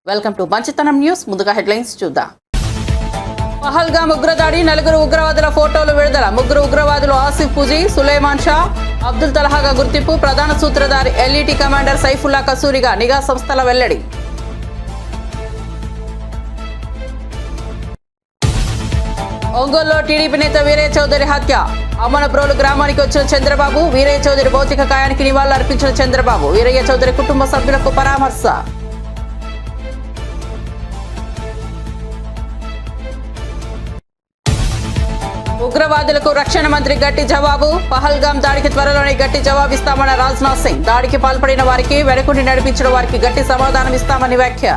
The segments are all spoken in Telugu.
వెల్కమ్ టు మంచితనం న్యూస్. ముందుగా హెడ్లైన్స్ చూద్దాం. పహల్గామ్ ఉగ్రదాడి, 4 ఉగ్రవాదుల ఫోటోలు విడుదల. 3 ఉగ్రవాదులు ఆసిఫ్ ఫుజీ, సులేమాన్ షా, అబ్దుల్ తలహాగా గుర్తింపు. ప్రధాన సూత్రధారి ఎల్ఈటీ కమాండర్ సైఫుల్లా కసూరిగా నిఘా సంస్థల వెల్లడి. ఒంగోలులో టీడీపీ నేత వీరయ్య చౌదరి హత్య. అమ్మనప్రోలు గ్రామానికి వచ్చిన చంద్రబాబు, వీరయ్య చౌదరి భౌతిక కాయానికి నివాళులు అర్పించిన చంద్రబాబు. వీరయ్య చౌదరి కుటుంబ సభ్యులకు పరామర్శ. ఉగ్రవాదులకు రక్షణ మంత్రి గట్టి జవాబు. పహల్గామ్ దాడికి త్వరలోనే గట్టి జవాబిస్తామన్న రాజ్నాథ్ సింగ్. దాడికి పాల్పడిన వారికి, వెనుకుండి నడిపించిన వారికి గట్టి సమాధానం ఇస్తామని వ్యాఖ్య.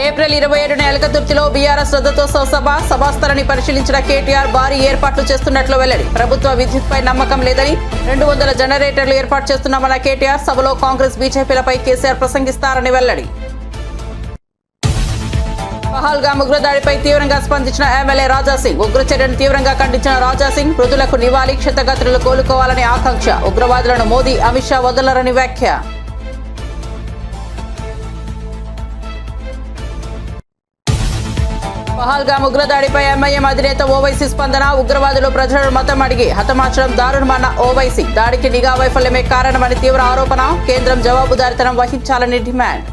ఏప్రిల్ 27న ఎలకతుర్తిలో బీఆర్ఎస్ రద్దతోత్సవ సభాస్థలిని పరిశీలించిన కేటీఆర్ భారీ ఏర్పాట్లు చేస్తున్నట్లు వెల్లడి. ప్రభుత్వ విద్యుత్పై నమ్మకం లేదని 200 జనరేటర్లు ఏర్పాటు చేస్తున్నామన్న కేటీఆర్. సభలో కాంగ్రెస్, బీజేపీలపై కేసీఆర్ ప్రసంగిస్తారని వెల్లడి. పహల్గామ్ ఉగ్రదాడిపై తీవ్రంగా స్పందించిన ఎమ్మెల్యే రాజాసింగ్. ఉగ్ర చర్యను తీవ్రంగా ఖండించిన రాజాసింగ్, మృతులకు నివాళి, క్షతగాత్రులు కోలుకోవాలని ఆకాంక్ష. ఉగ్రవాదులను మోదీ, అమిత్ షా వదలరని వ్యాఖ్య. పహల్గామ్ ఉగ్రదాడిపై ఎంఐఎం అధినేత ఓవైసీ స్పందన. ఉగ్రవాదులు ప్రజలను మతం అడిగి హతమార్చడం దారుణమన్న ఓవైసీ. దాడికి నిఘా వైఫల్యమే కారణమని తీవ్ర ఆరోపణ. కేంద్రం జవాబుదారీతనం వహించాలని డిమాండ్.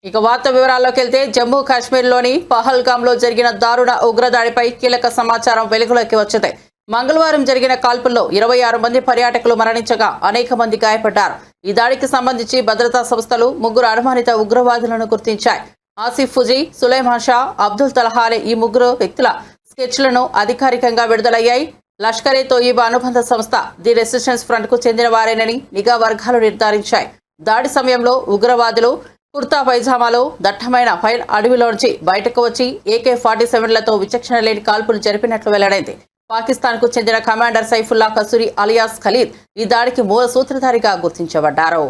ఇక వార్త వివరాల్లోకి వెళ్తే, జమ్మూ కాశ్మీర్లోని పహల్గామ్లో జరిగిన దారుణ ఉగ్రదాడిపై కీలక సమాచారం వెలుగులోకి వచ్చింది. మంగళవారం జరిగిన కాల్పుల్లో 26 మంది పర్యాటకులు మరణించగా అనేక మంది గాయపడ్డారు. ఈ దాడికి సంబంధించి భద్రతా సంస్థలు 3 అనుమానిత ఉగ్రవాదులను గుర్తించాయి. ఆసిఫ్ ఫుజీ, సులేమాన్ షా, అబ్దుల్ తలహా అనే ఈ 3 వ్యక్తుల స్కెచ్లను అధికారికంగా విడుదలయ్యాయి. లష్కరే తోయిబా అనుబంధ సంస్థ ది రెసిస్టెన్స్ ఫ్రంట్ కు చెందిన వారేనని నిఘా వర్గాలు నిర్ధారించాయి. దాడి సమయంలో ఉగ్రవాదులు కుర్తా పైజామాలో దట్టమైన ఫైల్ అడవిలోంచి బయటకు వచ్చి AK-47లతో విచక్షణ లేని కాల్పులు జరిపినట్లు వెల్లడైంది. పాకిస్తాన్ కు చెందిన commander Saifullah kasuri alias Khalid ఈ దాడికి మూల సూత్రధారిగా గుర్తించబడ్డారు.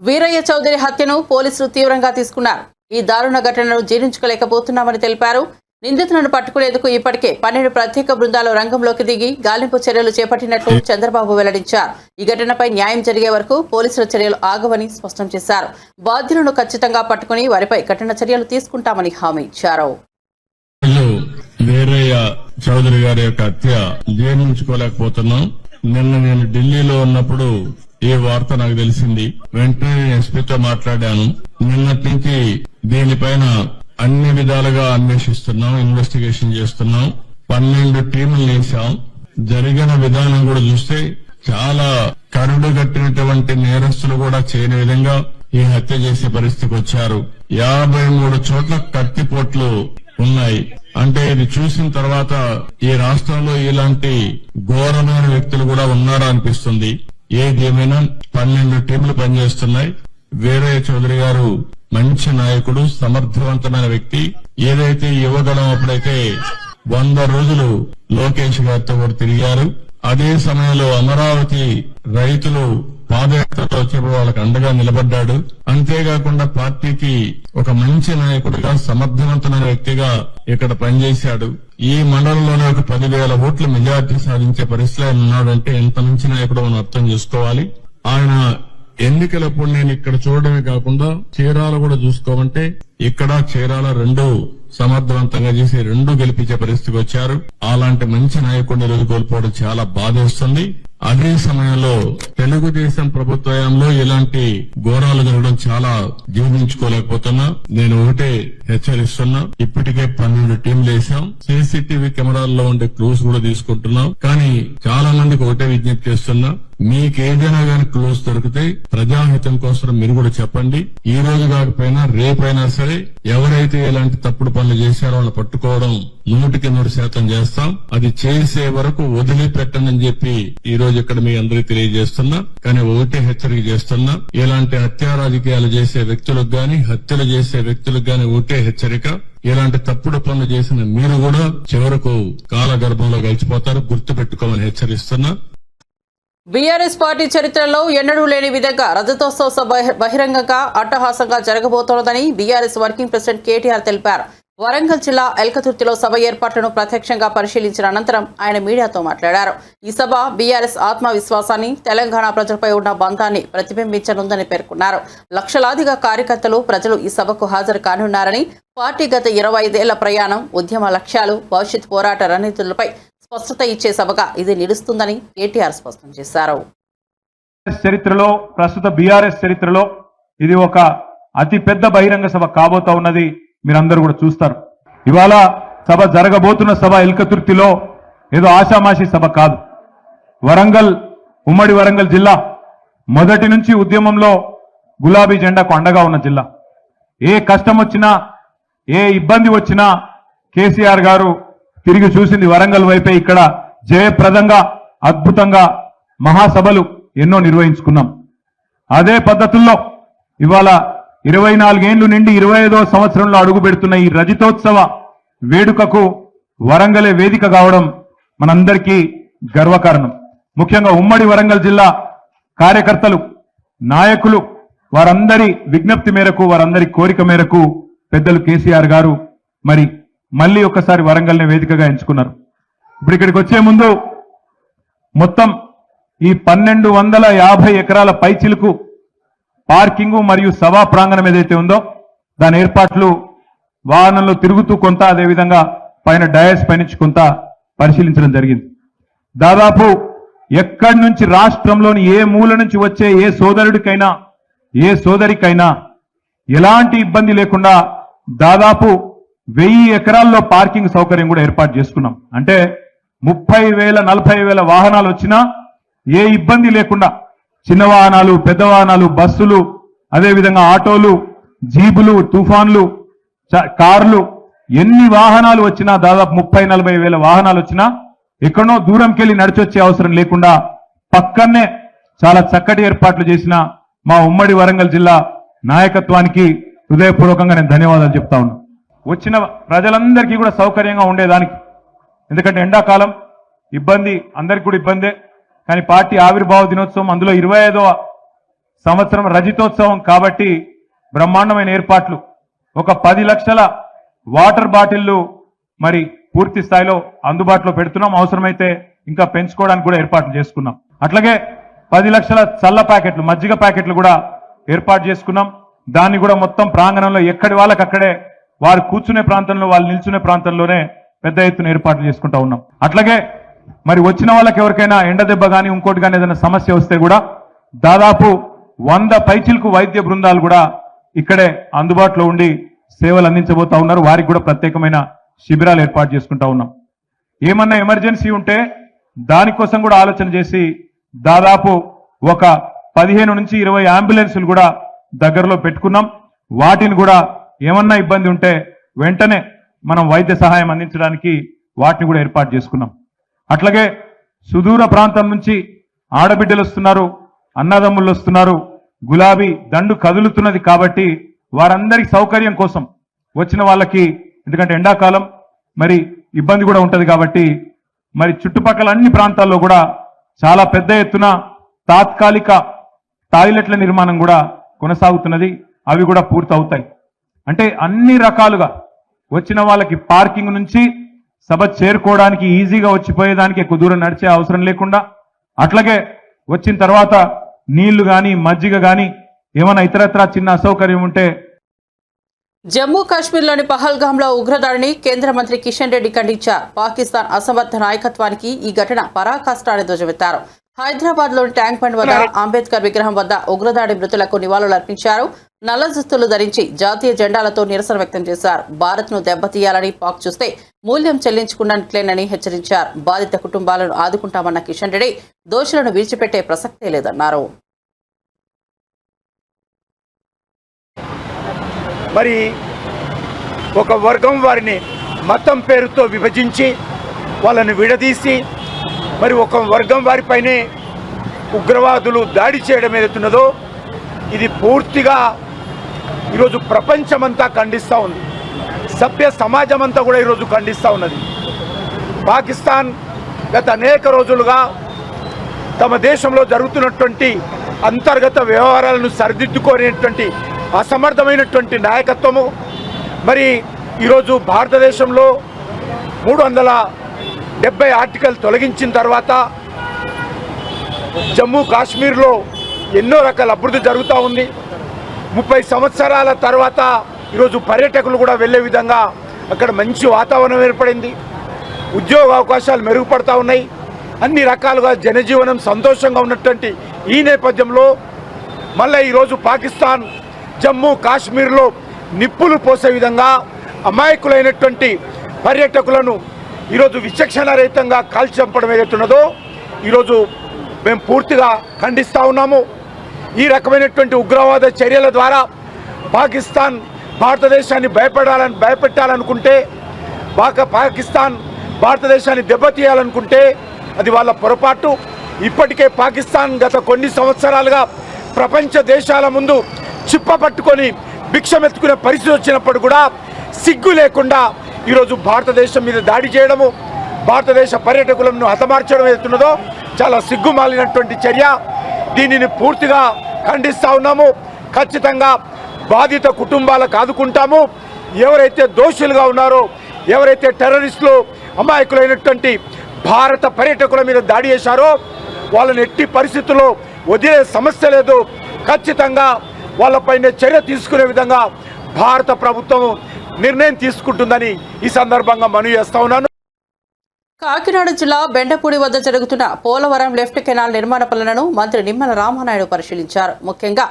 వీరయ్య చౌదరి హత్యను పోలీసులు తీవ్రంగా తీసుకున్నారు. ఈ దారుణ ఘటనను జీర్ణించుకోలేకపోతున్నామని తెలిపారు. నిందితులను పట్టుకునేందుకు ఇప్పటికే 12 ప్రత్యేక బృందాలు రంగంలోకి దిగి గాలింపు చర్యలు చేపట్టినట్లు చంద్రబాబు వెల్లడించారు. ఈ ఘటనపై న్యాయం జరిగే వరకు పోలీసుల చర్యలు ఆగవని స్పష్టం చేశారు. బాధ్యులను ఖచ్చితంగా పట్టుకుని వారిపై కఠిన చర్యలు తీసుకుంటామని హామీ ఇచ్చారు. వీరయ్య చౌదరి గారి యొక్క హత్య జీర్ణించుకోలేకపోతున్నాం. నిన్న నేను ఢిల్లీలో ఉన్నప్పుడు ఈ వార్త నాకు తెలిసింది. వెంటనే ఎస్పీతో మాట్లాడాను. నిన్నటి నుంచి దీనిపైన అన్ని విధాలుగా అన్వేషిస్తున్నాం, ఇన్వెస్టిగేషన్ చేస్తున్నాం. 12 టీములు వేశాం. జరిగిన విధానం కూడా చూస్తే చాలా కరుడు కట్టినటువంటి నేరస్తులు కూడా చేయని విధంగా ఈ హత్య చేసే పరిస్థితికి వచ్చారు. 53 చోట్ల కత్తిపోట్లు ఉన్నాయి. అంటే ఇది చూసిన తర్వాత ఈ రాష్ట్రంలో ఇలాంటి ఘోరమైన వ్యక్తులు కూడా ఉన్నారా అనిపిస్తుంది. ఏదేమైనా 12 టీంలు పనిచేస్తున్నాయి. వీరయ్య చౌదరి గారు మంచి నాయకుడు, సమర్థవంతమైన వ్యక్తి. ఏదైతే యువగలం అప్పుడైతే 100 రోజులు లోకేష్ గారితో కూడా తిరిగారు. అదే సమయంలో అమరావతి రైతులు పాదయాత్రతో వచ్చేప్పుడు వాళ్ళకి అండగా నిలబడ్డాడు. అంతేకాకుండా పార్టీకి ఒక మంచి నాయకుడిగా, సమర్థవంతమైన వ్యక్తిగా ఇక్కడ పనిచేశాడు. ఈ మండలంలోనే ఒక 10,000 ఓట్ల మెజార్టీ సాధించే పరిస్థితిలో ఉన్నాడంటే ఎంత మంచి నాయకుడు మనం అర్థం చేసుకోవాలి. ఆయన ఎన్నికలప్పుడు నేను ఇక్కడ చూడడమే కాకుండా చీరాల కూడా చూసుకోమంటే ఇక్కడ చీరాల 2 సమర్థవంతంగా చేసి 2 గెలిపించే పరిస్థితికి వచ్చారు. అలాంటి మంచి నాయకుడిని రోజు కోల్పోవడం చాలా బాధేస్తుంది. అదే సమయంలో తెలుగుదేశం ప్రభుత్వంలో ఇలాంటి ఘోరాలు జరగడం చాలా జీర్ణించుకోలేకపోతున్నా. నేను ఒకటే హెచ్చరిస్తున్నా, ఇప్పటికే 12 టీంలు వేసాం. సీసీటీవీ కెమెరాల్లో ఉండే క్లూస్ కూడా తీసుకుంటున్నాం. కానీ చాలా మందికి ఒకటే విజ్ఞప్తి చేస్తున్నా, మీకేదైనా గానీ క్లూస్ దొరికితే ప్రజాహితం కోసం మీరు కూడా చెప్పండి. ఈ రోజు కాకపోయినా రేపైనా సరే ఎవరైతే ఇలాంటి తప్పుడు పనులు చేశారో వాళ్ళని పట్టుకోవడం 100% చేస్తాం. అది చేసే వరకు వదిలిపెట్టనని చెప్పి ఈ రోజు ఇక్కడ మీ అందరికీ తెలియజేస్తున్నా. కానీ ఒకటే హెచ్చరిక చేస్తున్నా, ఇలాంటి హత్యా రాజకీయాలు చేసే వ్యక్తులకు గాని, హత్యలు చేసే వ్యక్తులకు గాని ఒకటే హెచ్చరిక, ఇలాంటి తప్పుడు పనులు చేసిన మీరు కూడా చివరకు కాలగర్భంలో గడిచిపోతారు, గుర్తు పెట్టుకోమని హెచ్చరిస్తున్నా. బీఆర్ఎస్ పార్టీ చరిత్రలో ఎన్నడూ లేని విధంగా రజతోత్సవ సభ బహిరంగంగా అట్టహాసంగా జరగబోతోందని బీఆర్ఎస్ వర్కింగ్ ప్రెసిడెంట్ కేటీఆర్ తెలిపారు. వరంగల్ జిల్లా ఎల్కతుర్తిలో సభ ఏర్పాట్లను ప్రత్యక్షంగా పరిశీలించిన అనంతరం ఆయన మీడియాతో మాట్లాడారు. ఈ సభ బీఆర్ఎస్ ఆత్మవిశ్వాసాన్ని, తెలంగాణ ప్రజలపై ఉన్న బంధాన్ని ప్రతిబింబించనుందని పేర్కొన్నారు. లక్షలాదిగా కార్యకర్తలు, ప్రజలు ఈ సభకు హాజరు కానున్నారని, పార్టీ గత 25 ఏళ్ల ప్రయాణం, ఉద్యమ లక్ష్యాలు, భవిష్యత్ పోరాట రణనీతులపై స్పష్టత ఇచ్చే సభగా ఇది నిలుస్తుందని కేటీఆర్ స్పష్టం చేశారు. చరిత్రలో, ప్రస్తుత బీఆర్ఎస్ చరిత్రలో ఇది ఒక అతి పెద్ద బహిరంగ సభ కాబోతా ఉన్నది. మీరందరూ కూడా చూస్తారు. ఇవాళ సభ జరగబోతున్న సభ ఎల్కతుర్తిలో ఏదో ఆషామాషి సభ కాదు. వరంగల్, ఉమ్మడి వరంగల్ జిల్లా మొదటి నుంచి ఉద్యమంలో గులాబీ జెండాకు అండగా ఉన్న జిల్లా. ఏ కష్టం వచ్చినా, ఏ ఇబ్బంది వచ్చినా కేసీఆర్ గారు తిరిగి చూసింది వరంగల్ వైపే. ఇక్కడ జయప్రదంగా, అద్భుతంగా మహాసభలు ఎన్నో నిర్వహించుకున్నాం. అదే పద్ధతుల్లో ఇవాళ 24 ఏళ్లు నిండి 25వ సంవత్సరంలో అడుగు పెడుతున్న ఈ రజతోత్సవ వేడుకకు వరంగలే వేదిక కావడం మనందరికీ గర్వకారణం. ముఖ్యంగా ఉమ్మడి వరంగల్ జిల్లా కార్యకర్తలు, నాయకులు, వారందరి విజ్ఞప్తి మేరకు, వారందరి కోరిక మేరకు పెద్దలు కేసీఆర్ గారు మరి మళ్ళీ ఒకసారి వరంగల్నే వేదికగా ఎంచుకున్నారు. ఇప్పుడు ఇక్కడికి వచ్చే ముందు మొత్తం ఈ 1250 ఎకరాల పైచిలుకు పార్కింగ్ మరియు సభా ప్రాంగణం ఏదైతే ఉందో దాని ఏర్పాట్లు వాహనంలో తిరుగుతూ కొంత, అదేవిధంగా పైన డయాస్ పైనుంచి కొంత పరిశీలించడం జరిగింది. దాదాపు ఎక్కడి నుంచి రాష్ట్రంలోని ఏ మూల నుంచి వచ్చే ఏ సోదరుడికైనా, ఏ సోదరికైనా ఎలాంటి ఇబ్బంది లేకుండా దాదాపు 1000 ఎకరాల్లో పార్కింగ్ సౌకర్యం కూడా ఏర్పాటు చేసుకున్నాం. అంటే 30,000, 40,000 వాహనాలు వచ్చినా ఏ ఇబ్బంది లేకుండా చిన్న వాహనాలు, పెద్ద వాహనాలు, బస్సులు, అదేవిధంగా ఆటోలు, జీబులు, తుఫాన్లు, కార్లు, ఎన్ని వాహనాలు వచ్చినా దాదాపు 30,000-40,000 వాహనాలు వచ్చినా ఎక్కడో దూరంకెళ్ళి నడిచొచ్చే అవసరం లేకుండా పక్కనే చాలా చక్కటి ఏర్పాట్లు చేసిన మా ఉమ్మడి వరంగల్ జిల్లా నాయకత్వానికి హృదయపూర్వకంగా నేను ధన్యవాదాలు చెప్తా ఉన్నాను. వచ్చిన ప్రజలందరికీ కూడా సౌకర్యంగా ఉండేదానికి. ఎందుకంటే ఎండాకాలం ఇబ్బంది, అందరికీ కూడా ఇబ్బందే. కానీ పార్టీ ఆవిర్భావ దినోత్సవం, అందులో 25వ సంవత్సరం రజతోత్సవం కాబట్టి బ్రహ్మాండమైన ఏర్పాట్లు. ఒక 10 లక్షల వాటర్ బాటిళ్లు మరి పూర్తి స్థాయిలో అందుబాటులో పెడుతున్నాం. అవసరమైతే ఇంకా పెంచుకోవడానికి కూడా ఏర్పాట్లు చేసుకున్నాం. అట్లాగే 10 లక్షల చల్ల ప్యాకెట్లు, మజ్జిగ ప్యాకెట్లు కూడా ఏర్పాటు చేసుకున్నాం. దాన్ని కూడా మొత్తం ప్రాంగణంలో ఎక్కడి వాళ్ళకి అక్కడే, వారు కూర్చునే ప్రాంతంలో, వాళ్ళు నిల్చునే ప్రాంతంలోనే పెద్ద ఎత్తున ఏర్పాట్లు చేసుకుంటా ఉన్నాం. అట్లాగే మరి వచ్చిన వాళ్ళకి ఎవరికైనా ఎండ దెబ్బ కానీ ఇంకోటి కానీ ఏదైనా సమస్య వస్తే కూడా దాదాపు 100 పైచిలకు వైద్య బృందాలు కూడా ఇక్కడే అందుబాటులో ఉండి సేవలు అందించబోతా ఉన్నారు. వారికి కూడా ప్రత్యేకమైన శిబిరాలు ఏర్పాటు చేసుకుంటా ఉన్నాం. ఏమన్నా ఎమర్జెన్సీ ఉంటే దానికోసం కూడా ఆలోచన చేసి దాదాపు ఒక 15 నుంచి 20 అంబులెన్సులు కూడా దగ్గరలో పెట్టుకున్నాం. వాటిని కూడా ఏమన్నా ఇబ్బంది ఉంటే వెంటనే మనం వైద్య సహాయం అందించడానికి వాటిని కూడా ఏర్పాటు చేసుకున్నాం. అట్లాగే సుదూర ప్రాంతం నుంచి ఆడబిడ్డలు వస్తున్నారు, అన్నదమ్ముళ్ళు వస్తున్నారు. గులాబీ దండు కదులుతున్నది కాబట్టి వారందరి సౌకర్యం కోసం వచ్చిన వాళ్ళకి, ఎందుకంటే ఎండాకాలం మరి ఇబ్బంది కూడా ఉంటది కాబట్టి మరి చుట్టుపక్కల అన్ని ప్రాంతాల్లో కూడా చాలా పెద్ద ఎత్తున తాత్కాలిక టాయిలెట్ల నిర్మాణం కూడా కొనసాగుతున్నది. అవి కూడా పూర్తవుతాయి. అంటే అన్ని రకాలుగా వచ్చిన వాళ్ళకి పార్కింగ్ నుంచి సభ చేరుకోవడానికి, ఈజీగా వచ్చిపోయేదానికి, ఎక్కువ దూరం నడిచే అవసరం లేకుండా, అట్లాగే వచ్చిన తర్వాత నీళ్లు కానీ, మజ్జిగ కానీ, ఏమైనా ఇతరత్రా చిన్న అసౌకర్యం ఉంటే. జమ్మూ కాశ్మీర్లోని పహల్గామ్లో ఉగ్రదాడిని కేంద్ర మంత్రి కిషన్ రెడ్డి ఖండించారు. పాకిస్తాన్ అసమర్థ నాయకత్వానికి ఈ ఘటన పరాకాష్ట అని ధ్వజమెత్తారు. హైదరాబాద్లోని ట్యాంక్ బండ్ వద్ద అంబేద్కర్ విగ్రహం వద్ద ఉగ్రదాడి మృతులకు నివాళులర్పించారు. నల్ల దుస్తులు ధరించి జాతీయ జెండాలతో నిరసన వ్యక్తం చేశారు. భారత్ను దెబ్బతీయాలని పాక్ చూస్తే మూల్యం చెల్లించుకున్నట్లేనని హెచ్చరించారు. బాధిత కుటుంబాలను ఆదుకుంటామన్న కిషన్ రెడ్డి దోషులను విడిచిపెట్టే ప్రసక్తే లేదన్నారు. మరి ఒక వర్గం వారిని మతం పేరుతో విభజించి వాళ్ళని విడదీసి మరి ఒక వర్గం వారిపైనే ఉగ్రవాదులు దాడి చేయడం ఏదైతున్నదో ఇది పూర్తిగా ఈరోజు ప్రపంచమంతా ఖండిస్తూ ఉంది. సభ్య సమాజం అంతా కూడా ఈరోజు ఖండిస్తూ ఉన్నది. పాకిస్తాన్ గత అనేక రోజులుగా తమ దేశంలో జరుగుతున్నటువంటి అంతర్గత వ్యవహారాలను సరిదిద్దుకునేటువంటి అసమర్థమైనటువంటి నాయకత్వము, మరి ఈరోజు భారతదేశంలో 370 ఆర్టికల్ తొలగించిన తర్వాత జమ్మూ కాశ్మీర్లో ఎన్నో రకాల అభివృద్ధి జరుగుతూ ఉంది. 30 సంవత్సరాల తర్వాత ఈరోజు పర్యాటకులు కూడా వెళ్ళే విధంగా అక్కడ మంచి వాతావరణం ఏర్పడింది. ఉద్యోగ అవకాశాలు మెరుగుపడతా ఉన్నాయి. అన్ని రకాలుగా జనజీవనం సంతోషంగా ఉన్నటువంటి ఈ నేపథ్యంలో మళ్ళీ ఈరోజు పాకిస్తాన్ జమ్మూ కాశ్మీర్లో నిప్పులు పోసే విధంగా అమాయకులైనటువంటి పర్యాటకులను ఈరోజు విచక్షణారహితంగా కాల్చి చంపడం ఏదైతున్నదో ఈరోజు మేము పూర్తిగా ఖండిస్తూ ఉన్నాము. ఈ రకమైనటువంటి ఉగ్రవాద చర్యల ద్వారా పాకిస్తాన్ భారతదేశాన్ని భయపెట్టాలనుకుంటే, పాకిస్తాన్ భారతదేశాన్ని దెబ్బతీయాలనుకుంటే అది వాళ్ళ పొరపాటు. ఇప్పటికే పాకిస్తాన్ గత కొన్ని సంవత్సరాలుగా ప్రపంచ దేశాల ముందు చిప్ప పట్టుకొని భిక్షమెత్తుకునే పరిస్థితి వచ్చినప్పుడు కూడా సిగ్గు లేకుండా ఈరోజు భారతదేశం మీద దాడి చేయడము, భారతదేశ పర్యాటకులను హతమార్చడం ఏదైతున్నదో చాలా సిగ్గుమాలినటువంటి చర్య. దీనిని పూర్తిగా ఖండిస్తూ ఉన్నాము. ఖచ్చితంగా బాధిత కుటుంబాలకు ఆదుకుంటాము. ఎవరైతే దోషులుగా ఉన్నారో, ఎవరైతే టెర్రరిస్టులు అమాయకులైనటువంటి భారత పర్యాటకుల మీద దాడి చేశారో వాళ్ళని ఎట్టి పరిస్థితుల్లో వదిలే సమస్య లేదు. ఖచ్చితంగా వాళ్ళపైన చర్య తీసుకునే విధంగా భారత ప్రభుత్వం నిర్ణయం తీసుకుంటుందని ఈ సందర్భంగా మనవి చేస్తా ఉన్నాను. కాకినాడ జిల్లా బెండపూడి వద్ద జరుగుతున్న పోలవరం లెఫ్ట్ కెనాల్ నిర్మాణ పనులను మంత్రి నిమ్మల రామానాయుడు పరిశీలించారు. ముఖ్యంగా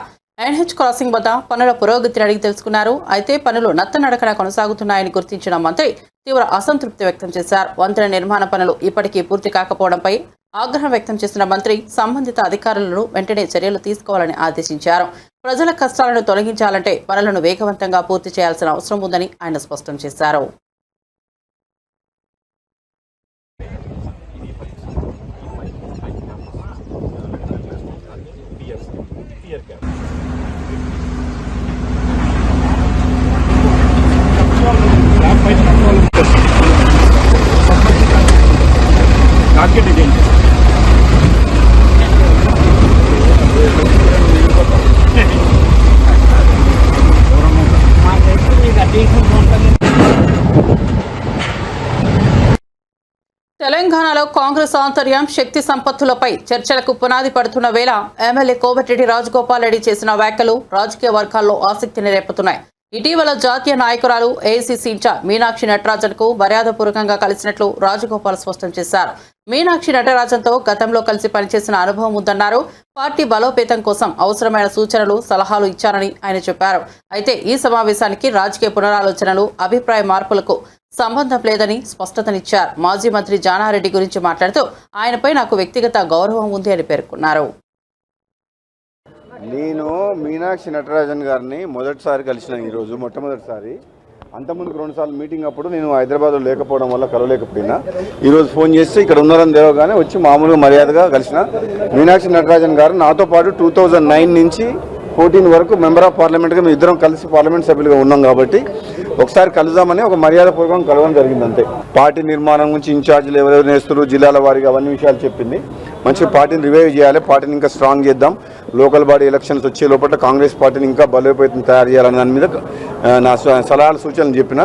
ఎన్హెచ్ క్రాసింగ్ వద్ద పనుల పురోగతిని అడిగి తెలుసుకున్నారు. అయితే పనులు నత్తనడకన కొనసాగుతున్నాయని గుర్తించిన మంత్రి తీవ్ర అసంతృప్తి వ్యక్తం చేశారు. వంతెన నిర్మాణ పనులు ఇప్పటికీ పూర్తి కాకపోవడంపై ఆగ్రహం వ్యక్తం చేసిన మంత్రి సంబంధిత అధికారులను వెంటనే చర్యలు తీసుకోవాలని ఆదేశించారు. ప్రజల కష్టాలను తొలగించాలంటే పనులను వేగవంతంగా పూర్తి చేయాల్సిన అవసరం ఉందని ఆయన స్పష్టం చేశారు. తెలంగాణలో కాంగ్రెస్ ఆంతర్యం, శక్తి సంపత్తులపై చర్చలకు పునాది పడుతున్న వేళ ఎమ్మెల్యే కోమటిరెడ్డి రాజగోపాల్ రెడ్డి చేసిన వ్యాఖ్యలు రాజకీయ వర్గాల్లో ఆసక్తిని రేపుతున్నాయి. ఇటీవల జాతీయ నాయకురాలు ఏఐసీసీ ఇన్ఛార్జ్ మీనాక్షి నటరాజన్ కు మర్యాదపూర్వకంగా కలిసినట్లు రాజగోపాల్ స్పష్టం చేశారు. మీనాక్షి నటరాజన్తో గతంలో కలిసి పనిచేసిన అనుభవం ఉందన్నారు. పార్టీ బలోపేతం కోసం అవసరమైన సూచనలు, సలహాలు ఇచ్చారని ఆయన చెప్పారు. అయితే ఈ సమావేశానికి రాజకీయ పునరాలోచనలు, అభిప్రాయ మార్పులకు సంబంధం లేదని స్పష్టతనిచ్చారు. మాజీ మంత్రి జానారెడ్డి గురించి మాట్లాడుతూ ఆయనపై నాకు వ్యక్తిగత గౌరవం ఉంది అని పేర్కొన్నారు. నేను మీనాక్షి నటరాజన్ గారిని మొదటిసారి కలిసిన ఈరోజు మొట్టమొదటిసారి. అంతకుముందుకు 2 సార్లు మీటింగ్ అప్పుడు నేను హైదరాబాద్లో లేకపోవడం వల్ల కలవలేకపోయినా ఈరోజు ఫోన్ చేస్తే ఇక్కడ ఉన్నారని తెలవగానే వచ్చి మామూలుగా మర్యాదగా కలిసిన. మీనాక్షి నటరాజన్ గారు నాతో పాటు 2009 నుంచి 14 వరకు మెంబర్ ఆఫ్ పార్లమెంట్గా మేము ఇద్దరం కలిసి పార్లమెంట్ సభ్యులుగా ఉన్నాం కాబట్టి ఒకసారి కలుద్దామని ఒక మర్యాదపూర్వకం కలవడం జరిగింది అంతే. పార్టీ నిర్మాణం గురించి ఇన్ఛార్జీలు ఎవరెవరు నేస్తున్నారు, జిల్లాల వారిగా అవన్నీ విషయాలు చెప్పింది. మంచిగా పార్టీని రివైవ్ చేయాలి, పార్టీని ఇంకా స్ట్రాంగ్ చేద్దాం, లోకల్ బాడీ ఎలక్షన్స్ వచ్చే లోపల కాంగ్రెస్ పార్టీని ఇంకా బలోపేతం తయారు చేయాలని దాని మీద నా సలహాలు సూచనలు చెప్పిన.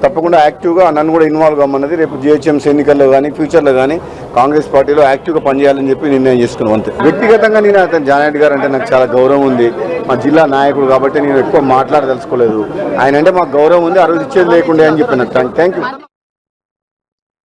తప్పకుండా యాక్టివ్గా నన్ను కూడా ఇన్వాల్వ్ కామన్నది. రేపు జిహెచ్ఎంసీ ఎన్నికల్లో కానీ ఫ్యూచర్లో కానీ కాంగ్రెస్ పార్టీలో యాక్టివ్గా పనిచేయాలని చెప్పి నిర్ణయం చేసుకున్నాం అంతే. వ్యక్తిగతంగా నేను అతను జానారెడ్డి గారు అంటే నాకు చాలా గౌరవం ఉంది. మా జిల్లా నాయకుడు కాబట్టి నేను ఎక్కువ మాట్లాడదలుచుకోలేదు. ఆయన అంటే మాకు గౌరవం ఉంది, ఆ రోజు ఇచ్చేది లేకుండా అని చెప్పిన. Thank you.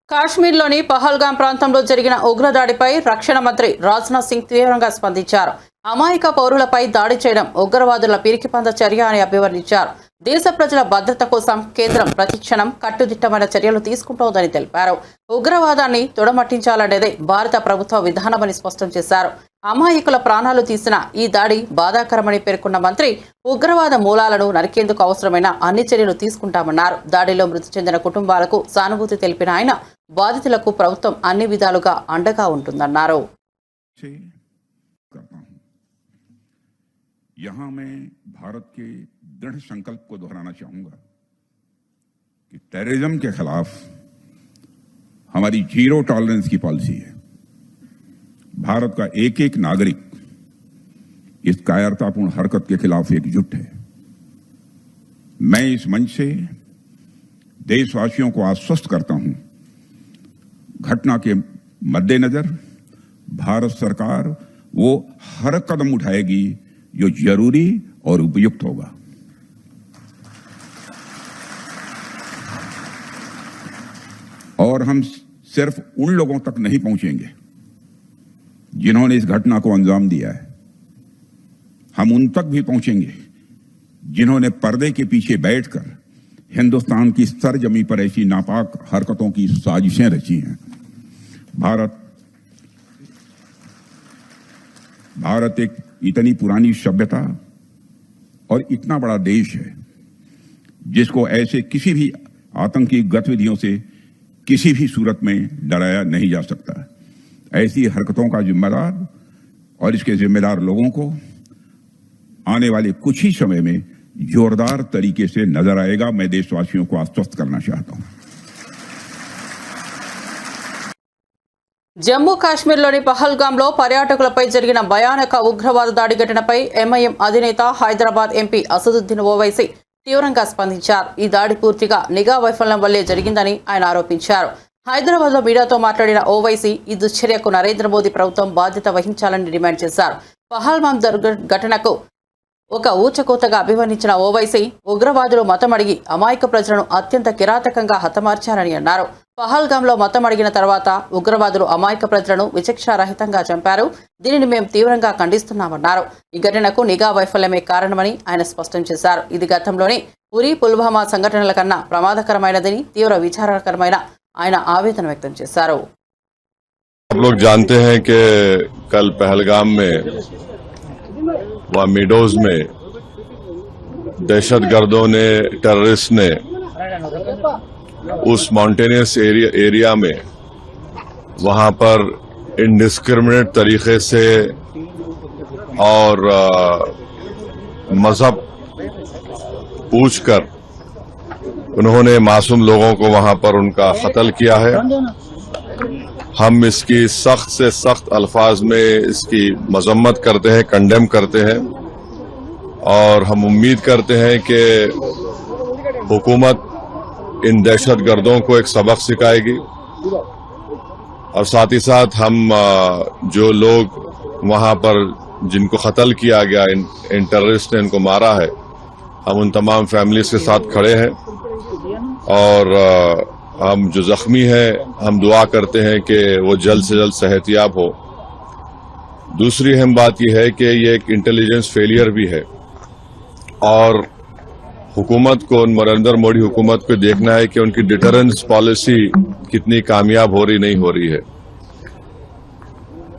కాశ్మీర్లోని పహల్గాం ప్రాంతంలో జరిగిన ఉగ్రదాడిపై రక్షణ మంత్రి రాజ్నాథ్ సింగ్ తీవ్రంగా స్పందించారు. అమాయక పౌరులపై దాడి చేయడం ఉగ్రవాదుల పిరికిపంద చర్య అని అభివర్ణించారు. దేశ ప్రజల భద్రత కోసం కేంద్రం ప్రతిక్షణం కట్టుదిట్టమైన చర్యలు తీసుకుంటోందని తెలిపారు. ఉగ్రవాదాన్ని తుడమట్టించాలనేదే భారత ప్రభుత్వ విధానమని స్పష్టం చేశారు. అమాయకుల ప్రాణాలు తీసిన ఈ దాడి బాధాకరమని పేర్కొన్న మంత్రి ఉగ్రవాద మూలాలను నరికేందుకు అవసరమైన అన్ని చర్యలు తీసుకుంటామన్నారు. దాడిలో మృతి చెందిన కుటుంబాలకు సానుభూతి తెలిపిన ఆయన బాధితులకు ప్రభుత్వం అన్ని విధాలుగా అండగా ఉంటుందన్నారు. यहाँ मैं भारत के दृढ़ संकल्प को दोहराना चाहूंगा कि टेररिज्म के खिलाफ हमारी जीरो टॉलरेंस की पॉलिसी है. भारत का एक एक नागरिक इस कायरतापूर्ण हरकत के खिलाफ एकजुट है. मैं इस मंच से देशवासियों को आश्वस्त करता हूं, घटना के मद्देनजर भारत सरकार वो हर कदम उठाएगी जो जरूरी और उपयुक्त होगा। और हम सिर्फ उन लोगों तक नहीं पहुंचेंगे जिन्होंने इस घटना को अंजाम दिया है, हम उन तक भी पहुंचेंगे जिन्होंने पर्दे के पीछे बैठकर हिंदुस्तान की सरजमी पर ऐसी नापाक हरकतों की साजिशें रची हैं। भारत एक इतनी पुरानी सभ्यता और इतना बड़ा देश है जिसको ऐसे किसी भी आतंकी गतिविधियों से किसी भी सूरत में डराया नहीं जा सकता। ऐसी हरकतों का जिम्मेदार और इसके जिम्मेदार लोगों को आने वाले कुछ ही समय में जोरदार तरीके से नजर आएगा। मैं देशवासियों को आश्वस्त करना चाहता हूं। జమ్మూ కాశ్మీర్లోని పహల్గాంలో పర్యాటకులపై జరిగిన భయానక ఉగ్రవాద దాడి ఘటనపై ఎంఐఎం అధినేత హైదరాబాద్ ఎంపీ అసదుద్దీన్ ఓవైసీ తీవ్రంగా స్పందించారు. ఈ దాడి పూర్తిగా నిఘా వైఫల్యం వల్లే జరిగిందని ఆయన ఆరోపించారు. హైదరాబాద్లో మీడియాతో మాట్లాడిన ఓవైసీ ఈ దుశ్చర్యకు నరేంద్ర మోదీ ప్రభుత్వం బాధ్యత వహించాలని డిమాండ్ చేశారు. పహల్గాం ఘటనకు ఒక ఊచకోతగా అభివర్ణించిన ఓవైసీ ఉగ్రవాదులు మతం అడిగి అమాయక ప్రజలను అత్యంత కిరాతకంగా హతమార్చారని అన్నారు. పహల్గాంలో మతం అడిగిన తర్వాత ఉగ్రవాదులు అమాయక ప్రజలను విచక్షణారహితంగా చంపారు. దీనిని మేము తీవ్రంగా ఖండిస్తున్నామన్నారు. ఈ ఘటనకు నిఘా వైఫల్యమే కారణమని ఆయన స్పష్టం చేశారు. ఇది గతంలోని ఉరి పుల్వామా సంఘటనల కన్నా ప్రమాదకరమైనదని తీవ్ర విచారకరమైన ఆయన ఆవేదన వ్యక్తం చేశారు. आप लोग जानते हैं कि कल पहलगाम में वहाँ मीडोज में दहशतगर्दों ने टेररिस्ट ने उस माउंटेनियस एरिया में वहाँ पर इंडिस्क्रिमिनेट तरीके से और मजहब पूछकर उन्होंने मासूम लोगों को वहाँ पर उनका कत्ल किया है। हम इसकी सख्त से सख्त अल्फाज में इसकी मजम्मत करते हैं, कंडेम करते हैं और हम उम्मीद करते हैं कि हुकूमत इन दहशतगर्दों को एक सबक सिखाएगी और साथ ही साथ हम जो लोग वहां पर जिनको कत्ल किया गया, इन टेररिस्ट ने इनको मारा है, हम उन तमाम फैमिलीज के साथ खड़े हैं और हम जो जख्मी हैं हम दुआ करते हैं कि वो जल्द से जल्द सेहतयाब हो। दूसरी अहम बात यह है कि ये एक इंटेलिजेंस फेलियर भी है और हुकूमत को, नरेंद्र मोदी हुकूमत को देखना है कि उनकी डिटरेंस पॉलिसी कितनी कामयाब हो रही नहीं हो रही है।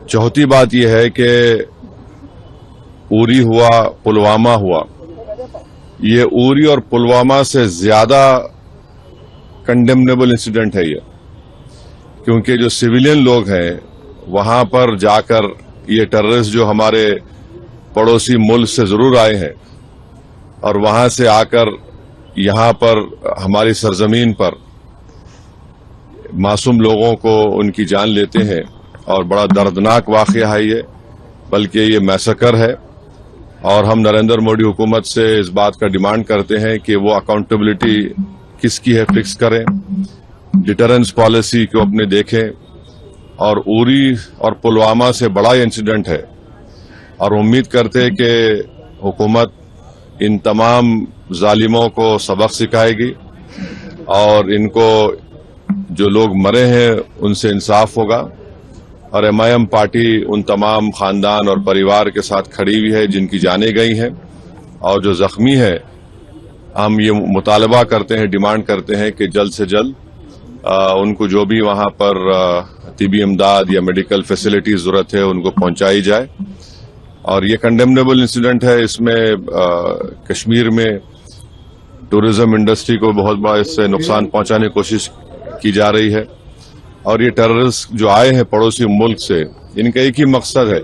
चौथी बात यह है कि उरी हुआ, पुलवामा हुआ, ये उरी और पुलवामा से ज्यादा कंडेमनेबल इंसिडेंट है ये, क्योंकि जो सिविलियन लोग हैं वहां पर जाकर ये टेररिस्ट जो हमारे पड़ोसी मुल्क से जरूर आए हैं और वहां से आकर यहां पर हमारी सरजमीन पर मासूम लोगों को उनकी जान लेते हैं और बड़ा दर्दनाक वाकया है ये, बल्कि ये मैसेकर है और हम नरेंद्र मोदी हुकूमत से इस बात का डिमांड करते हैं कि वो अकाउंटेबिलिटी किसकी है फिक्स करें, डिटरेंस पॉलिसी को अपने देखें और उरी और पुलवामा से बड़ा इंसिडेंट है और उम्मीद करते हैं कि हुकूमत इन तमाम जालिमों को सबक सिखाएगी और इनको जो लोग मरे हैं उनसे इंसाफ होगा और एमआईएम पार्टी उन तमाम खानदान और परिवार के साथ खड़ी हुई है जिनकी जानें गई हैं और जो जख्मी है हम ये मुतालबा करते हैं, डिमांड करते हैं कि जल्द से जल्द उनको जो भी वहां पर तिबी इमदाद या मेडिकल फैसिलिटी जरूरत है उनको पहुंचाई जाए। और ये कंडेमनेबल इंसिडेंट है। इसमें कश्मीर में टूरिज्म इंडस्ट्री को बहुत बड़ा इससे नुकसान पहुंचाने की कोशिश की जा रही है और ये टेररिस्ट जो आए हैं पड़ोसी मुल्क से, इनका एक ही मकसद है।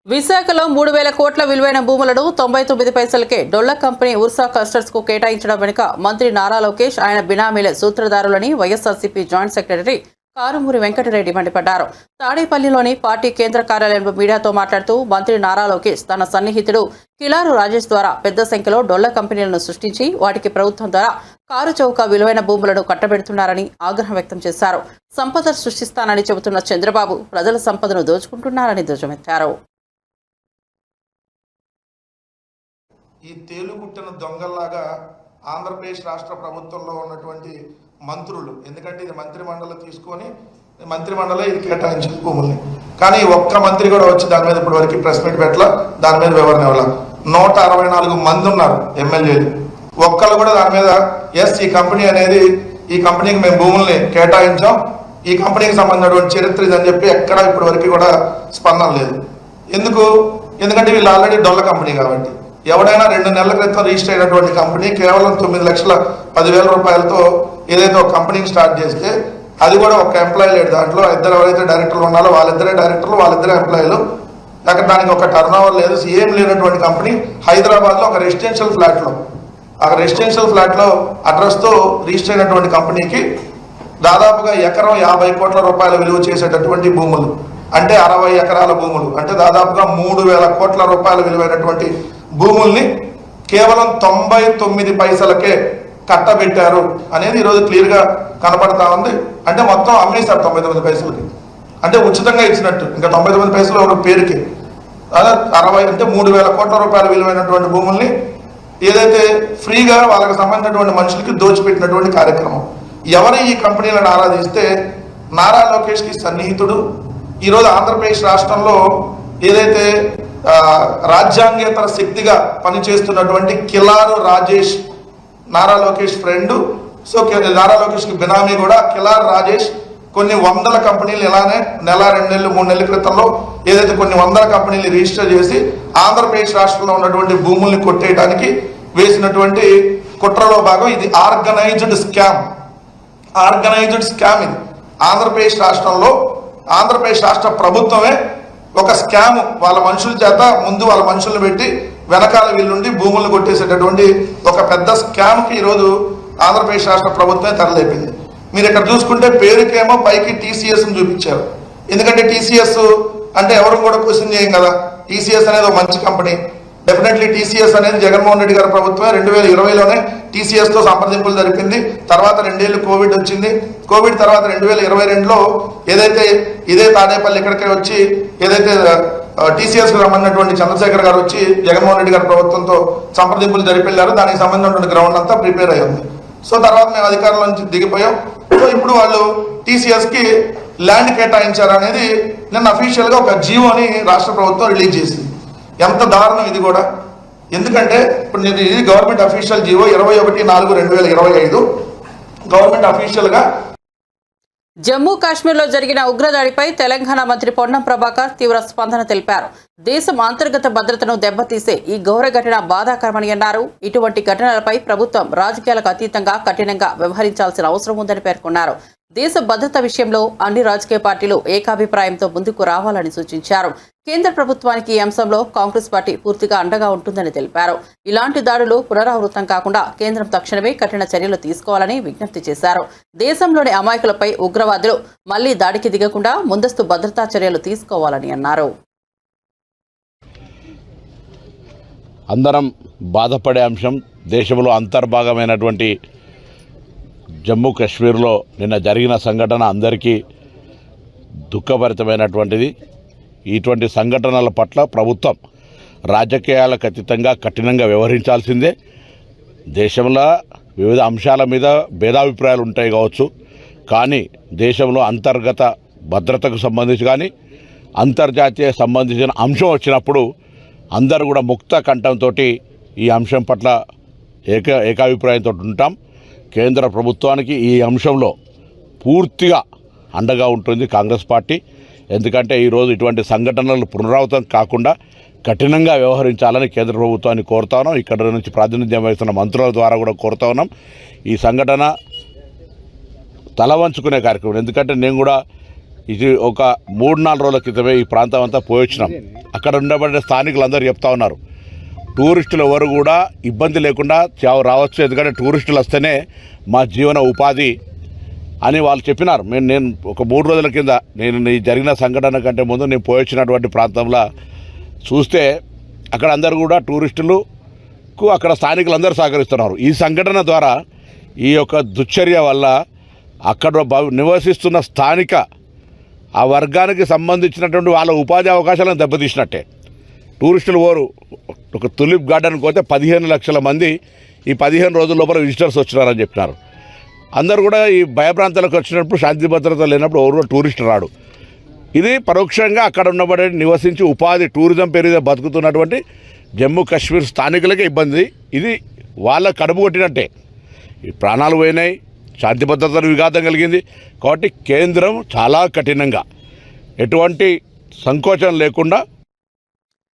విశాఖలో 3,000 కోట్ల విలువైన భూములను 99 పైసలకే డొల్ల కంపెనీ ఉర్సా కస్టర్స్ కు కేటాయించడం వెనుక మంత్రి నారా లోకేష్, ఆయన బినామీల సూత్రధారులని వైఎస్ఆర్సీపీ జాయింట్ సెక్రటరీ కారుమూరి వెంకటరెడ్డి మండిపడ్డారు. తాడేపల్లిలోని పార్టీ కేంద్ర కార్యాలయంలో మీడియాతో మాట్లాడుతూ మంత్రి నారా లోకేష్ తన సన్నిహితుడు కిలారు రాజేష్ ద్వారా పెద్ద సంఖ్యలో డొల్ల కంపెనీలను సృష్టించి వాటికి ప్రభుత్వం ద్వారా కారు చౌక విలువైన భూములను కట్టబెడుతున్నారని ఆగ్రహం వ్యక్తం చేశారు. సంపద సృష్టిస్తానని చెబుతున్న చంద్రబాబు ప్రజల సంపదను దోచుకుంటున్నారని ధ్వజమెత్తారు. ఈ తేలుగుట్టిన దొంగల్లాగా ఆంధ్రప్రదేశ్ రాష్ట్ర ప్రభుత్వంలో ఉన్నటువంటి మంత్రులు, ఎందుకంటే ఇది మంత్రిమండలి తీసుకొని మంత్రిమండలి ఇది కేటాయించిన భూముల్ని, కానీ ఒక్క మంత్రి కూడా వచ్చి దాని మీద ఇప్పటి వరకు ప్రెస్ మీట్ పెట్టాల, దాని మీద వివరణ ఇవ్వాల. 164 మంది ఉన్నారు ఎమ్మెల్యేలు, ఒక్కళ్ళు కూడా దాని మీద ఎస్ ఈ కంపెనీ అనేది ఈ కంపెనీకి మేము భూముల్ని కేటాయించాం, ఈ కంపెనీకి సంబంధించినటువంటి చరిత్ర ఇదని చెప్పి ఎక్కడ ఇప్పటి వరకు కూడా స్పందన లేదు. ఎందుకంటే వీళ్ళు ఆల్రెడీ డొల్ల కంపెనీ కాబట్టి. ఎవడైనా 2 నెలల క్రితం రిజిస్టర్ అయినటువంటి కంపెనీ కేవలం 9,10,000 రూపాయలతో ఏదైతే ఒక కంపెనీని స్టార్ట్ చేస్తే, అది కూడా ఒక ఎంప్లాయీ లేడు దాంట్లో, ఇద్దరు ఎవరైతే డైరెక్టర్లు ఉన్నారో వాళ్ళిద్దరే డైరెక్టర్లు, వాళ్ళిద్దరే ఎంప్లాయీలు, అక్కడ దానికి ఒక టర్న్ ఓవర్ లేదు, ఏం లేనటువంటి కంపెనీ హైదరాబాద్లో ఒక రెసిడెన్షియల్ ఫ్లాట్లో, ఆ రెసిడెన్షియల్ ఫ్లాట్లో అడ్రస్తో రిజిస్టర్ అయినటువంటి కంపెనీకి దాదాపుగా ఎకరం 50 కోట్ల రూపాయల విలువ చేసేటటువంటి భూములు, అంటే 60 ఎకరాల భూములు, అంటే దాదాపుగా 3,000 కోట్ల రూపాయల విలువైనటువంటి భూముల్ని కేవలం 99 పైసలకే కట్టబెట్టారు అనేది ఈరోజు క్లియర్గా కనపడతా ఉంది. అంటే మొత్తం అమ్మేశారు 99 పైసలకి, అంటే ఉచితంగా ఇచ్చినట్టు. ఇంకా 99 పైసలు ఎవరు పేరుకి, అదే 60 అంటే 3,000 కోట్ల రూపాయల విలువైనటువంటి భూముల్ని ఏదైతే ఫ్రీగా వాళ్ళకి సంబంధించినటువంటి మనుషులకి దోచిపెట్టినటువంటి కార్యక్రమం. ఎవరు ఈ కంపెనీలను ఆరాధిస్తే నారా లోకేష్కి సన్నిహితుడు, ఈరోజు ఆంధ్రప్రదేశ్ రాష్ట్రంలో ఏదైతే రాజ్యాంగేతర శక్తిగా పనిచేస్తున్నటువంటి కిలారు రాజేష్ నారా లోకేష్ ఫ్రెండ్, సో నారా లోకేష్కి బినామీ కూడా కిలారు రాజేష్ కొన్ని వందల కంపెనీలు ఇలానే నెల 2 నెలలు 3 నెలల క్రితంలో ఏదైతే కొన్ని వందల కంపెనీలు రిజిస్టర్ చేసి ఆంధ్రప్రదేశ్ రాష్ట్రంలో ఉన్నటువంటి భూముల్ని కొట్టేయడానికి వేసినటువంటి కుట్రలో భాగం ఇది. ఆర్గనైజ్డ్ స్కామ్ ఇది. ఆంధ్రప్రదేశ్ రాష్ట్రంలో ఆంధ్రప్రదేశ్ రాష్ట్ర ప్రభుత్వమే ఒక స్కామ్ వాళ్ళ మనుషుల చేత ముందు వాళ్ళ మనుషులను పెట్టి వెనకాల వీళ్ళుండి భూములను కొట్టేసేటటువంటి ఒక పెద్ద స్కామ్కి ఈరోజు ఆంధ్రప్రదేశ్ రాష్ట్ర ప్రభుత్వమే తెరలేపింది. మీరు ఇక్కడ చూసుకుంటే పేరుకేమో పైకి TCSని చూపించారు. ఎందుకంటే TCS అంటే ఎవరు కూడా క్వశ్చన్ చేయం కదా, TCS అనేది ఒక మంచి కంపెనీ. డెఫినెట్లీ TCS అనేది జగన్మోహన్ రెడ్డి గారి ప్రభుత్వమే 2020లోనే TCSతో సంప్రదింపులు జరిపింది. తర్వాత 2 ఏళ్ళు కోవిడ్ వచ్చింది. కోవిడ్ తర్వాత 2022లో ఏదైతే ఇదే తాడేపల్లి ఇక్కడికే వచ్చి ఏదైతే TCSకు సంబంధించినటువంటి చంద్రశేఖర్ గారు వచ్చి జగన్మోహన్ రెడ్డి గారి ప్రభుత్వంతో సంప్రదింపులు జరిపెళ్లారు. దానికి సంబంధించినటువంటి గ్రౌండ్ అంతా ప్రిపేర్ అయ్యి ఉంది. సో తర్వాత మేము అధికారుల నుంచి దిగిపోయాం. సో ఇప్పుడు వాళ్ళు TCSకి ల్యాండ్ కేటాయించారు అనేది నిన్న అఫీషియల్గా ఒక జీవోని రాష్ట్ర ప్రభుత్వం రిలీజ్ చేసింది. ఎంత దారుణం ఇది కూడా. ఎందుకంటే ఇప్పుడు ఇది గవర్నమెంట్ అఫీషియల్ జీవో 21/4/2025 గవర్నమెంట్ అఫీషియల్గా. జమ్మూ కాశ్మీర్లో జరిగిన ఉగ్రదాడిపై తెలంగాణ మంత్రి పొన్నం ప్రభాకర్ తీవ్ర స్పందన తెలిపారు. దేశం అంతర్గత భద్రతను దెబ్బతీసే ఈ ఘోర ఘటన బాధాకరమని అన్నారు. ఇటువంటి ఘటనలపై ప్రభుత్వం రాజకీయాలకు అతీతంగా కఠినంగా వ్యవహరించాల్సిన అవసరం ఉందని పేర్కొన్నారు. దేశ భద్రత విషయంలో అన్ని రాజకీయ పార్టీలు ఏకాభిప్రాయంతో ముందుకు రావాలని సూచించారు. కేంద్ర ప్రభుత్వానికి ఈ అంశంలో కాంగ్రెస్ పార్టీ పూర్తిగా అండగా ఉంటుందని తెలిపారు. ఇలాంటి దాడులు పునరావృతం కాకుండా కేంద్రం తక్షణమే కఠిన చర్యలు తీసుకోవాలని విజ్ఞప్తి చేశారు. దేశంలోని అమాయకులపై ఉగ్రవాదులు మళ్లీ దాడికి దిగకుండా ముందస్తు భద్రతా చర్యలు తీసుకోవాలని అన్నారు. అందరం బాధపడే అంశం దేశంలో అంతర్భాగమైనటువంటి జమ్మూ కాశ్మీర్లో నిన్న జరిగిన సంఘటన అందరికీ దుఃఖభరితమైనటువంటిది. ఇటువంటి సంఘటనల పట్ల ప్రభుత్వం రాజకీయాలకు అతీతంగా కఠినంగా వ్యవహరించాల్సిందే. దేశంలో వివిధ అంశాల మీద భేదాభిప్రాయాలు ఉంటాయి కావచ్చు, కానీ దేశంలో అంతర్గత భద్రతకు సంబంధించి కానీ అంతర్జాతీయ సంబంధించిన అంశం వచ్చినప్పుడు అందరూ కూడా ముక్త కంఠంతో ఈ అంశం పట్ల ఏకాభిప్రాయంతో ఉంటాం. కేంద్ర ప్రభుత్వానికి ఈ అంశంలో పూర్తిగా అండగా ఉంటుంది కాంగ్రెస్ పార్టీ. ఎందుకంటే ఈరోజు ఇటువంటి సంఘటనలు పునరావృతం కాకుండా కఠినంగా వ్యవహరించాలని కేంద్ర ప్రభుత్వాన్ని కోరుతా ఉన్నాం. ఇక్కడ నుంచి ప్రాతినిధ్యం వహిస్తున్న మంత్రుల ద్వారా కూడా కోరుతా ఉన్నాం. ఈ సంఘటన తల వంచుకునే కార్యక్రమం. ఎందుకంటే నేను కూడా ఇది ఒక 3-4 రోజుల క్రితమే ఈ ప్రాంతం అంతా పోయొచ్చినాం. అక్కడ ఉండబడే స్థానికులందరూ చెప్తా ఉన్నారు, టూరిస్టులు ఎవరు కూడా ఇబ్బంది లేకుండా రావచ్చు. ఎందుకంటే టూరిస్టులు వస్తేనే మా జీవన ఉపాధి అని వాళ్ళు చెప్పినారు. నేను ఒక 3 రోజుల కింద ఈ జరిగిన సంఘటన కంటే ముందు నేను పోయొచ్చినటువంటి ప్రాంతంలో చూస్తే అక్కడ అందరూ కూడా టూరిస్టులకు అక్కడ స్థానికులందరూ సహకరిస్తున్నారు. ఈ సంఘటన ద్వారా ఈ యొక్క దుశ్చర్య వల్ల అక్కడ నివసిస్తున్న స్థానిక ఆ వర్గానికి సంబంధించినటువంటి వాళ్ళ ఉపాధి అవకాశాలను దెబ్బతీసినట్టే. టూరిస్టులు ఒక తులిప్ గార్డెన్కి పోతే 15 లక్షల మంది ఈ 15 రోజుల లోపల విజిటర్స్ వచ్చినారని చెప్పినారు. అందరూ కూడా ఈ భయప్రాంతాలకు వచ్చినప్పుడు శాంతి భద్రత లేనప్పుడు ఎవరు టూరిస్ట్ రాడు. ఇది పరోక్షంగా అక్కడ ఉన్నబడి నివసించి ఉపాధి టూరిజం పేరుగా బతుకుతున్నటువంటి జమ్మూ కాశ్మీర్ స్థానికులకే ఇబ్బంది. ఇది వాళ్ళ కడుపు కొట్టినట్టే. ఈ ప్రాణాలు పోయినాయి, శాంతి భద్రతలు విఘాతం కలిగింది. కాబట్టి కేంద్రం చాలా కఠినంగా ఎటువంటి సంకోచం లేకుండా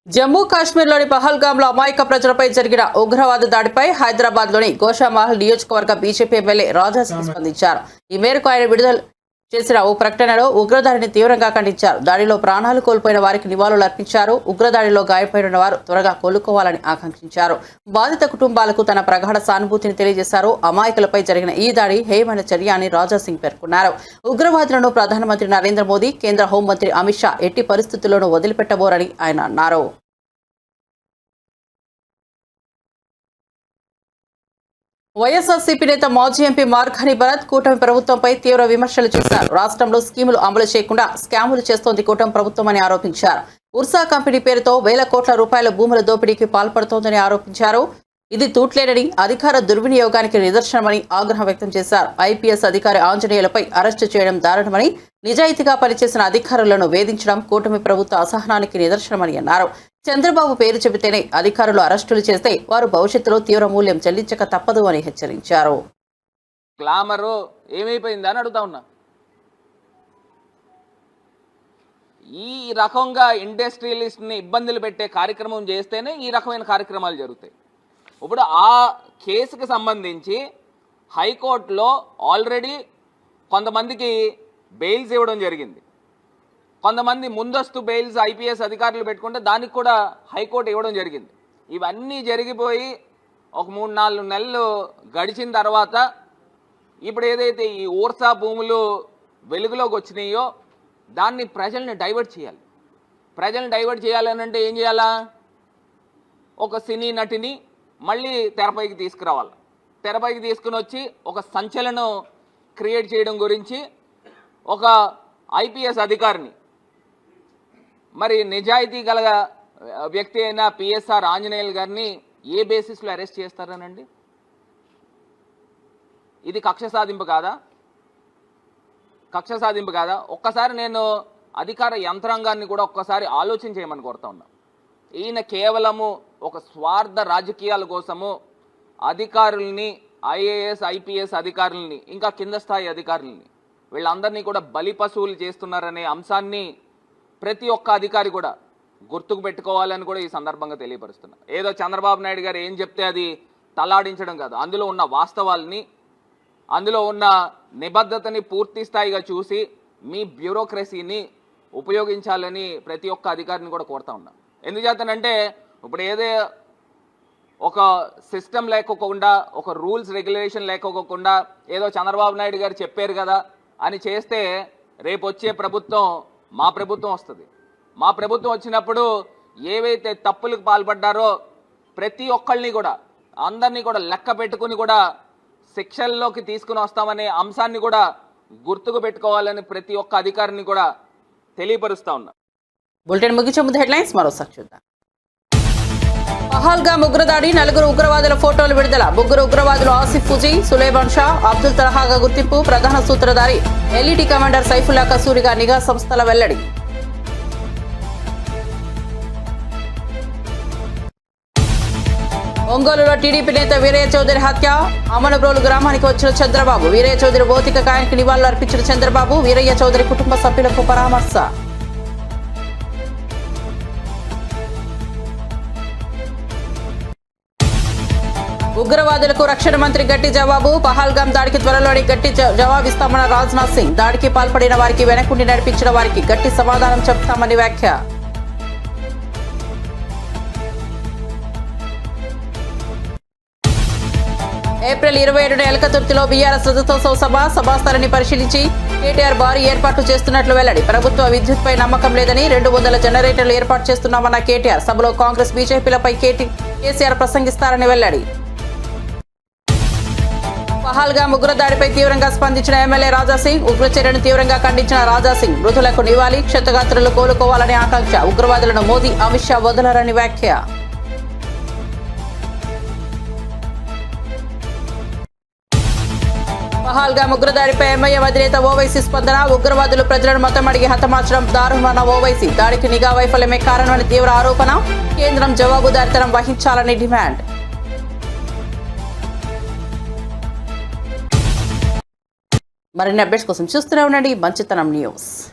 జమ్మూ కాశ్మీర్లోని పహల్గామ్లో అమాయక ప్రజలపై జరిగిన ఉగ్రవాద దాడిపై హైదరాబాద్లోని గోషామహల్ నియోజకవర్గ బీజేపీ ఎమ్మెల్యే రాజా సింగ్ స్పందించారు. ఈ మేరకు ఆయన విడుదల చేసిన ఓ ప్రకటనలో ఉగ్రదాడిని తీవ్రంగా ఖండించారు. దాడిలో ప్రాణాలు కోల్పోయిన వారికి నివాళులు అర్పించారు. ఉగ్రదాడిలో గాయపడిన వారు త్వరగా కోలుకోవాలని ఆకాంక్షించారు. బాధిత కుటుంబాలకు తన ప్రగాఢ సానుభూతిని తెలియజేశారు. అమాయకులపై జరిగిన ఈ దాడి హేయమైన చర్య అని రాజా సింగ్ పేర్కొన్నారు. ఉగ్రవాదులను ప్రధానమంత్రి నరేంద్ర మోదీ, కేంద్ర హోంమంత్రి అమిత్ షా ఎట్టి పరిస్థితుల్లోనూ వదిలిపెట్టబోరని ఆయన అన్నారు. వైఎస్ఆర్సీపీ నేత మాజీ ఎంపీ మార్గాని భరత్ కూటమి ప్రభుత్వంపై తీవ్ర విమర్శలు చేశారు. రాష్ట్రంలో స్కీములు అమలు చేయకుండా స్కాములు చేస్తోంది కూటమి ప్రభుత్వం అని ఆరోపించారు. ఉర్సా కంపెనీ పేరుతో వేల కోట్ల రూపాయల భూముల దోపిడీకి పాల్పడుతోందని ఆరోపించారు. ఇది తూట్లేనని, అధికార దుర్వినియోగానికి నిదర్శనమని ఆగ్రహం వ్యక్తం చేశారు. ఐపీఎస్ అధికారి ఆంజనేయులపై అరెస్టు చేయడం దారుణమని, నిజాయితీగా పనిచేసిన అధికారులను వేధించడం కూటమి ప్రభుత్వ అసహనానికి నిదర్శనమని అన్నారు. చంద్రబాబు పేరు చెబితేనే అధికారులు అరెస్టులు చేస్తే వారు భవిష్యత్తులో తీవ్ర మూల్యం చెల్లించక తప్పదు అని హెచ్చరించారు. గ్లామరు ఏమైపోయిందని అడుగుతా ఉన్నా. ఈ రకంగా ఇండస్ట్రియలిస్ట్ని ఇబ్బందులు పెట్టే కార్యక్రమం చేస్తేనే ఈ రకమైన కార్యక్రమాలు జరుగుతాయి. ఇప్పుడు ఆ కేసుకు సంబంధించి హైకోర్టులో ఆల్రెడీ కొంతమందికి బెయిల్స్ ఇవ్వడం జరిగింది. కొంతమంది ముందస్తు బెయిల్స్ ఐపీఎస్ అధికారులు పెట్టుకుంటే దానికి కూడా హైకోర్టు ఇవ్వడం జరిగింది. ఇవన్నీ జరిగిపోయి ఒక 3-4 నెలలు గడిచిన తర్వాత ఇప్పుడు ఏదైతే ఈ ఊర్సా భూములు వెలుగులోకి వచ్చినాయో దాన్ని ప్రజల్ని డైవర్ట్ చేయాలి. ప్రజల్ని డైవర్ట్ చేయాలనంటే ఏం చేయాలా? ఒక సినీ నటిని మళ్ళీ తెరపైకి తీసుకురావాలి. తెరపైకి తీసుకుని వచ్చి ఒక సంచలనం క్రియేట్ చేయడం గురించి ఒక ఐపీఎస్ అధికారిని, మరి నిజాయితీ గల వ్యక్తి అయిన పిఎస్ఆర్ ఆంజనేయులు గారిని ఏ బేసిస్లో అరెస్ట్ చేస్తారనండి? ఇది కక్ష సాధింపు కాదా? కక్ష సాధింపు కాదా? ఒక్కసారి నేను అధికార యంత్రాంగాన్ని కూడా ఒక్కసారి ఆలోచన చేయమని కోరుతా ఉన్నా. ఈయన కేవలము ఒక స్వార్థ రాజకీయాల కోసము అధికారుల్ని, ఐఏఎస్ ఐపీఎస్ అధికారుల్ని, ఇంకా కింద స్థాయి అధికారుల్ని వీళ్ళందరినీ కూడా బలి పశువులు చేస్తున్నారనే అంశాన్ని ప్రతి ఒక్క అధికారి కూడా గుర్తుకు పెట్టుకోవాలని కూడా ఈ సందర్భంగా తెలియపరుస్తున్నా. ఏదో చంద్రబాబు నాయుడు గారు ఏం చెప్తే అది తలాడించడం కాదు. అందులో ఉన్న వాస్తవాల్ని, అందులో ఉన్న నిబద్ధతని పూర్తి స్థాయిగా చూసి మీ బ్యూరోక్రసీని ఉపయోగించాలని ప్రతి ఒక్క అధికారిని కూడా కోరుతా ఉన్నా. ఎందుచేతనంటే ఇప్పుడు ఏదో ఒక సిస్టమ్ లేకోకుండా, ఒక రూల్స్ రెగ్యులేషన్ లేకోకుండా ఏదో చంద్రబాబు నాయుడు గారు చెప్పారు కదా అని చేస్తే రేపు వచ్చే ప్రభుత్వం మా ప్రభుత్వం వస్తుంది. మా ప్రభుత్వం వచ్చినప్పుడు ఏవైతే తప్పులకు పాల్పడ్డారో ప్రతి ఒక్కళ్ళని కూడా, అందరినీ కూడా లెక్క పెట్టుకుని కూడా శిక్షల్లోకి తీసుకుని వస్తామనే అంశాన్ని కూడా గుర్తుకు పెట్టుకోవాలని ప్రతి ఒక్క అధికారిని కూడా తెలియపరుస్తా ఉన్నా. బులెటిన్ ముగించే ముందు హెడ్లైన్స్ మరోసారి చూద్దాం. పహల్గామ్ ఉగ్రదాడి, 4 ఉగ్రవాదుల ఫోటోలు విడుదల. 3 ఉగ్రవాదులు ఆసిఫ్ ఫుజీ, సులేమాన్ షా, అబ్దుల్ తలహాగా గుర్తింపు. ప్రధాన సూత్రధారి ఎల్ఈటీ కమాండర్ సైఫుల్లా కసూరిగా నిఘా సంస్థల వెల్లడి. ఒంగోలులో టీడీపీ నేత వీరయ్య చౌదరి హత్య. అమనబ్రోలు గ్రామానికి వచ్చిన చంద్రబాబు, వీరయ్య చౌదరి భౌతిక కాయానికి నివాళులు అర్పించిన చంద్రబాబు. వీరయ్య చౌదరి కుటుంబ సభ్యులకు పరామర్శ. ఉగ్రవాదులకు రక్షణ మంత్రి గట్టి జవాబు. పహల్గామ్ దాడికి త్వరలోనే గట్టి జవాబిస్తామన్న రాజ్నాథ్ సింగ్. దాడికి పాల్పడిన వారికి, వెనకుండి నడిపించిన వారికి గట్టి సమాధానం చెప్తామని వ్యాఖ్య. ఏప్రిల్ 27న ఎలకతుర్తిలో బీఆర్ఎస్ రజతోత్సవ సభాస్థలిని పరిశీలించి కేటీఆర్ భారీ ఏర్పాట్లు చేస్తున్నట్లు వెల్లడి. ప్రభుత్వ విద్యుత్పై నమ్మకం లేదని 200 జనరేటర్లు ఏర్పాటు చేస్తున్నామన్న కేటీఆర్. సభలో కాంగ్రెస్ బీజేపీలపై కేసీఆర్ ప్రసంగిస్తారని వెల్లడి. పహల్గామ్ ఉగ్రదాడిపై తీవ్రంగా స్పందించిన ఎమ్మెల్యే రాజాసింగ్. ఉగ్రచర్యను తీవ్రంగా ఖండించిన రాజాసింగ్ మృతులకు నివాళి, క్షతగాత్రులు కోలుకోవాలని ఆకాంక్ష. ఉగ్రవాదులను మోదీ, అమిత్ షా వదలరని వ్యాఖ్య. పహల్గామ్ ఉగ్రదాడిపై ఎంఐఎం అధినేత ఓవైసీ స్పందన. ఉగ్రవాదులు ప్రజలను మతం అడిగి హతమార్చడం దారుణమన్న ఓవైసీ. దాడికి నిఘా వైఫల్యమే కారణమని తీవ్ర ఆరోపణ. కేంద్రం జవాబుదారీతనం వహించాలని డిమాండ్. మరిన్ని అప్డేట్స్ కోసం చూస్తూనే ఉండండి మంచితనం న్యూస్.